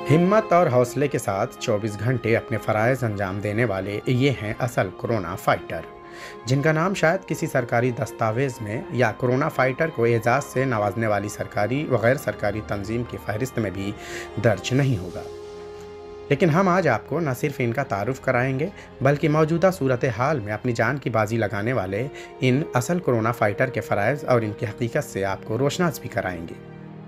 हिम्मत और हौसले के साथ 24 घंटे अपने फ़राइज़ अंजाम देने वाले ये हैं असल कोरोना फाइटर, जिनका नाम शायद किसी सरकारी दस्तावेज़ में या कोरोना फाइटर को एजाज़ से नवाजने वाली सरकारी व गैर सरकारी तंजीम की फहरिस्त में भी दर्ज नहीं होगा। लेकिन हम आज आपको न सिर्फ इनका तारुफ कराएंगे, बल्कि मौजूदा सूरत हाल में अपनी जान की बाजी लगाने वाले इन असल कोरोना फाइटर के फ़राइज़ और इनकी हकीकत से आपको रोशनास भी कराएंगे।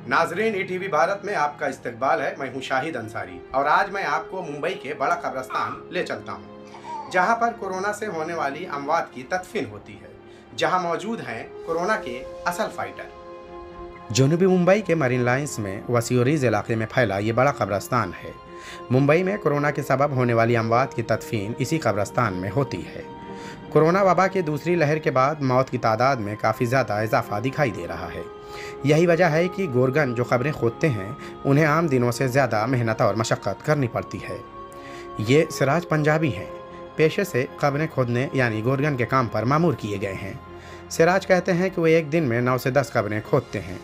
नाजरीन, ईटीवी भारत में आपका इस्तकबाल है। मैं हूं शाहिद अंसारी और आज मैं आपको मुंबई के बड़ा कब्रिस्तान ले चलता हूं, जहां पर कोरोना से होने वाली अमवात की तदफीन होती है, जहां मौजूद हैं कोरोना के असल फाइटर। जनूबी मुंबई के मरीन लाइन्स में वसीओरीज इलाके में फैला ये बड़ा कब्रिस्तान है। मुंबई में कोरोना के सबब होने वाली अमवात की तदफीन इसी कब्रिस्तान में होती है। कोरोना वबा की दूसरी लहर के बाद मौत की तादाद में काफ़ी ज़्यादा इजाफा दिखाई दे रहा है। यही वजह है कि गोरगन जो खबरें खोदते हैं, उन्हें आम दिनों से ज़्यादा मेहनत और मशक्क़त करनी पड़ती है। ये सिराज पंजाबी हैं, पेशे से खबरें खोदने यानी गोरगन के काम पर मामूर किए गए हैं। सिराज कहते हैं कि वे एक दिन में 9 से 10 खबरें खोदते हैं।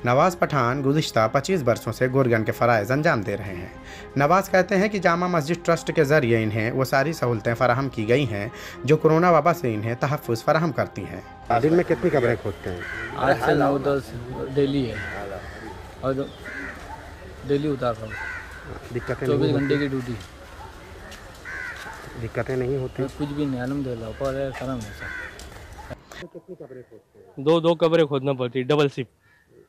नवाज़ पठान गुज़िश्ता 25 बरसों से गोरगन के फ़राइज़ अंजाम दे रहे हैं। नवाज़ कहते हैं कि जामा मस्जिद ट्रस्ट के ज़रिए इन्हें वो सारी सहूलतें फ़राहम की गई हैं जो कोरोना वबा से इन्हें तहफ़्फ़ुज़ फ़राहम करती हैं। दिन में कितनी खबरें खोदते हैं? 8 से 9-10 डेली है और डेली उतार रहा हूँ। दिक्कतें 24 घंटे की ड्यूटी। दिक्कतें नहीं होती? कुछ भी नहीं, अल्हम्दुलिल्लाह ऊपर है, करम है सब। कितनी खबरें खोदते हैं? दो कमरे खोदना पड़ती है, डबल शिफ्ट।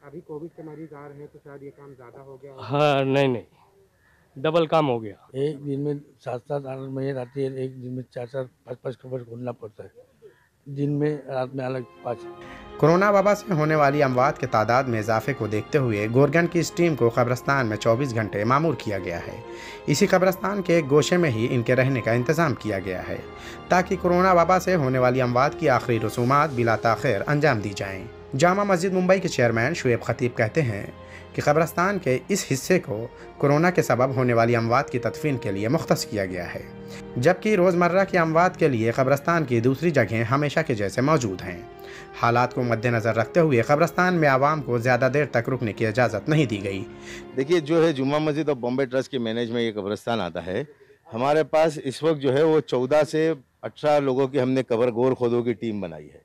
अभी कोविड के मरीज आ रहे हैं तो शायद ये काम ज़्यादा हो गया होगा। हाँ, नहीं, डबल काम हो गया। एक दिन में 7-7 8 महीने आती है, एक दिन में 4-4 5-5 खबर खोलना पड़ता है। दिन में रात में अलग 5। कोरोना वबा से होने वाली अमवात के तादाद में इजाफे को देखते हुए गोरगन की इस टीम को कब्रिस्तान में 24 घंटे मामूर किया गया है। इसी कब्रिस्तान के एक गोशे में ही इनके रहने का इंतज़ाम किया गया है ताकि कोरोना वबा से होने वाली अमवात की आखिरी रसूमात बिला ताख़िर अंजाम दी जाएँ। जामा मस्जिद मुंबई के चेयरमैन शुएब खतीब कहते हैं कि कब्रिस्तान के इस हिस्से को कोरोना के सबब होने वाली अमवात की तदफीन के लिए मुख्तस किया गया है, जबकि रोज़मर्रा की अमवात के लिए कब्रिस्तान की दूसरी जगहें हमेशा के जैसे मौजूद हैं। हालात को मद्देनज़र रखते हुए कब्रिस्तान में आवाम को ज़्यादा देर तक रुकने की इजाज़त नहीं दी गई। देखिए, जो है जुम्मा मस्जिद और बॉम्बे ट्रस्ट के मैनेज में ये कब्रिस्तान आता है। हमारे पास इस वक्त जो है वो 14 से 18 लोगों की हमने कब्र गोर खोदों की टीम बनाई है,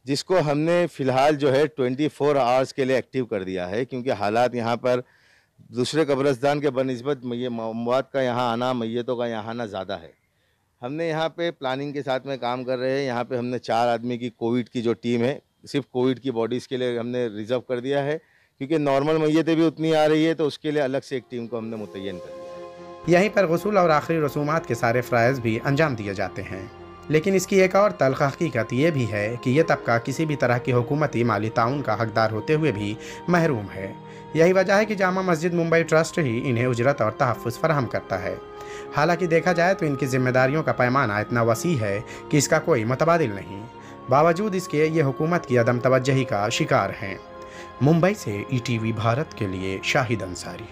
जिसको हमने फ़िलहाल जो है 24 आवर्स के लिए एक्टिव कर दिया है, क्योंकि हालात यहाँ पर दूसरे कब्रिस्तान के बनिस्बत अमवात का यहाँ आना, मैयतों का यहाँ आना ज़्यादा है। हमने यहाँ पे प्लानिंग के साथ में काम कर रहे हैं। यहाँ पे हमने 4 आदमी की कोविड की जो टीम है, सिर्फ कोविड की बॉडीज़ के लिए हमने रिज़र्व कर दिया है, क्योंकि नॉर्मल मैयतें भी उतनी आ रही है, तो उसके लिए अलग से एक टीम को हमने मुतय्यन कर दिया है। यहीं पर गुस्ल और आखिरी रसूमात के सारे फ़राइज़ भी अंजाम दिए जाते हैं। लेकिन इसकी एक और तल्ख़ हकीकत ये भी है कि यह तबका किसी भी तरह की हुकूमती माली ताउन का हकदार होते हुए भी महरूम है। यही वजह है कि जामा मस्जिद मुंबई ट्रस्ट ही इन्हें उजरत और तहफ़्फ़ुज़ फराहम करता है। हालांकि देखा जाए तो इनकी जिम्मेदारियों का पैमाना इतना वसी है कि इसका कोई मुतबादिल नहीं। बावजूद इसके ये हुकूमत की अदम तवज्जुही का शिकार हैं। मुंबई से ईटीवी भारत के लिए शाहिद अंसारी।